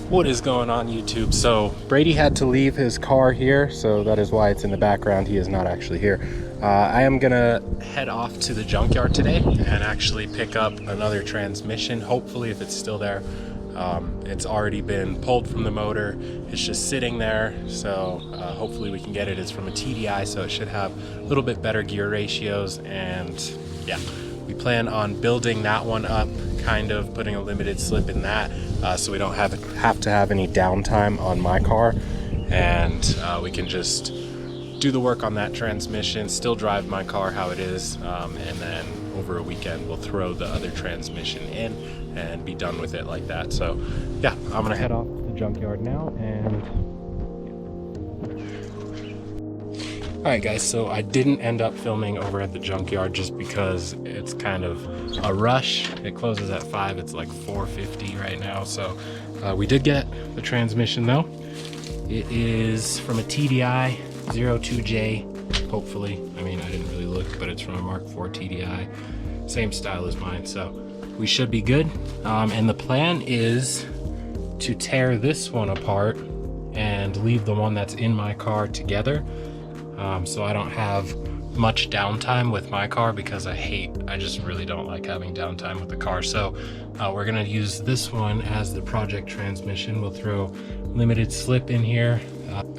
What is going on, YouTube? So Brady had to leave his car here, so that is why it's in the background. He is not actually here. I am gonna head off to the junkyard today and actually pick up another transmission, hopefully, if it's still there. It's already been pulled from the motor. It's just sitting there, so hopefully we can get it. It's from a TDI, so it should have a little bit better gear ratios, and yeah, we plan on building that one up, kind of putting a limited slip in that, so we don't have to have any downtime on my car, and we can just do the work on that transmission, still drive my car how it is, and then over a weekend we'll throw the other transmission in and be done with it like that. So yeah, I'm gonna head off to the junkyard now. And all right guys, so I didn't end up filming over at the junkyard just because it's kind of a rush. It closes at 5, it's like 4:50 right now. So we did get the transmission though. It is from a TDI 02J, hopefully. I mean, I didn't really look, but it's from a Mark IV TDI, same style as mine, so we should be good. And the plan is to tear this one apart and leave the one that's in my car together, so I don't have much downtime with my car, because I just really don't like having downtime with the car. So we're gonna use this one as the project transmission. We'll throw limited slip in here.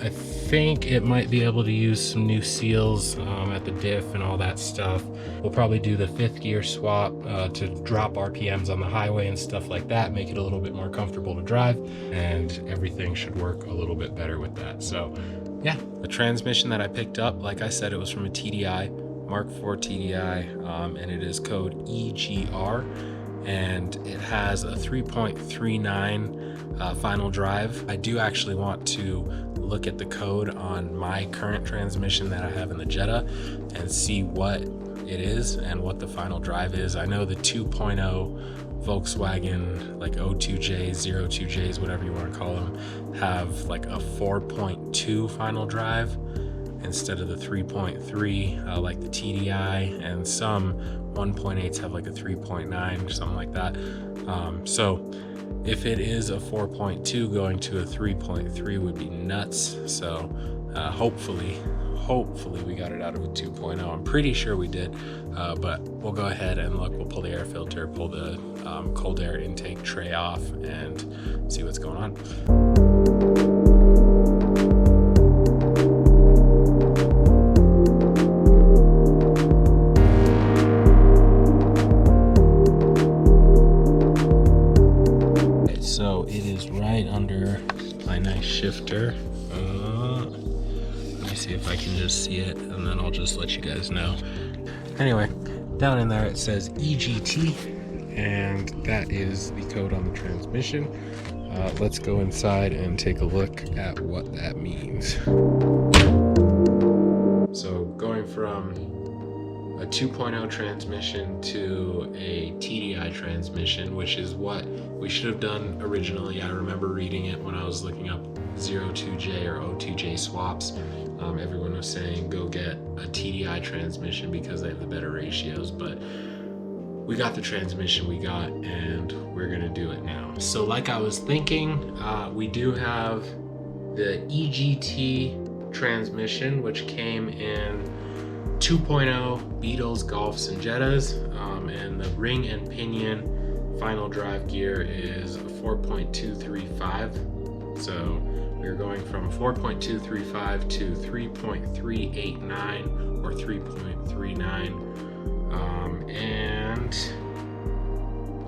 I think it might be able to use some new seals at the diff and all that stuff. We'll probably do the 5th gear swap to drop RPMs on the highway and stuff like that, make it a little bit more comfortable to drive, and everything should work a little bit better with that. So yeah, the transmission that I picked up, like I said, it was from a TDI, Mark IV TDI, and it is code EGR, and it has a 3.39 final drive. I do actually want to look at the code on my current transmission that I have in the Jetta and see what it is and what the final drive is. I know the 2.0 Volkswagen, like 02Js, 02Js, whatever you want to call them, have like a 4.2 final drive instead of the 3.3 like the TDI, and some 1.8s have like a 3.9 or something like that. So if it is a 4.2 going to a 3.3 would be nuts. So hopefully we got it out of a 2.0. I'm pretty sure we did, but we'll go ahead and look. We'll pull the air filter, pull the cold air intake tray off, and see what's going on. So it is right under my nice shifter. Let me see if I can just see it, and then I'll just let you guys know. Anyway, down in there it says EGT, and that is the code on the transmission. Let's go inside and take a look at what that means. So going from a 2.0 transmission to a TDI transmission, which is what we should have done originally. I remember reading it when I was looking up 02J or 02J swaps. Everyone was saying go get a TDI transmission because they have the better ratios, but we got the transmission we got, and we're gonna do it now. So like I was thinking, we do have the EGT transmission, which came in 2.0 Beetles, Golfs, and Jettas, and the ring and pinion final drive gear is a 4.235. So we're going from 4.235 to 3.389 or 3.39, and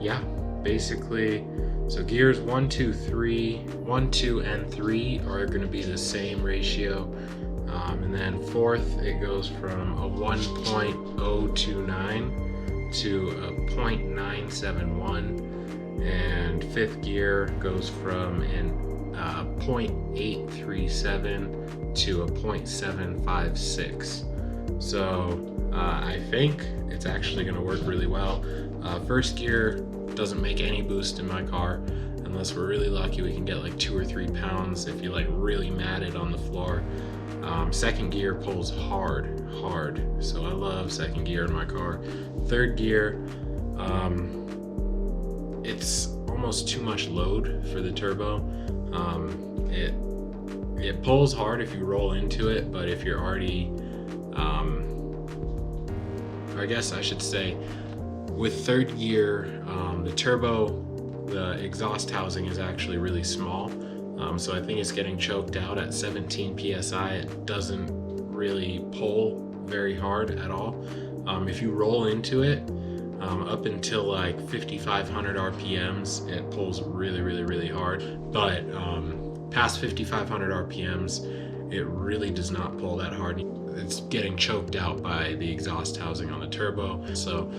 yeah, basically, so gears 1, 2, and 3 are going to be the same ratio. And then 4th, it goes from a 1.029 to a 0.971, and 5th gear goes from an 0.837 to a 0.756. So I think it's actually going to work really well. 1st gear doesn't make any boost in my car. Unless we're really lucky, we can get like 2 or 3 pounds if you like really mat it on the floor. 2nd gear pulls hard, so I love 2nd gear in my car. 3rd gear, it's almost too much load for the turbo. It pulls hard if you roll into it, but if you're already, I guess I should say, with third gear, the turbo, the exhaust housing is actually really small. So I think it's getting choked out at 17 PSI. It doesn't really pull very hard at all. If you roll into it, up until like 5,500 RPMs, it pulls really hard. But past 5,500 RPMs, it really does not pull that hard. It's getting choked out by the exhaust housing on the turbo. So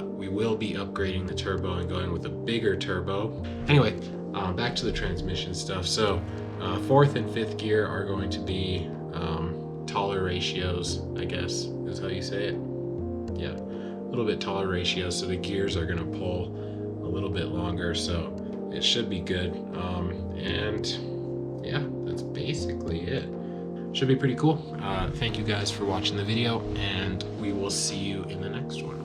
we will be upgrading the turbo and going with a bigger turbo. Anyway, back to the transmission stuff. So fourth and fifth gear are going to be taller ratios, I guess is how you say it. Yeah, a little bit taller ratios, so the gears are going to pull a little bit longer, so it should be good. And yeah, that's basically it. Should be pretty cool. Thank you guys for watching the video, and we will see you in the next one.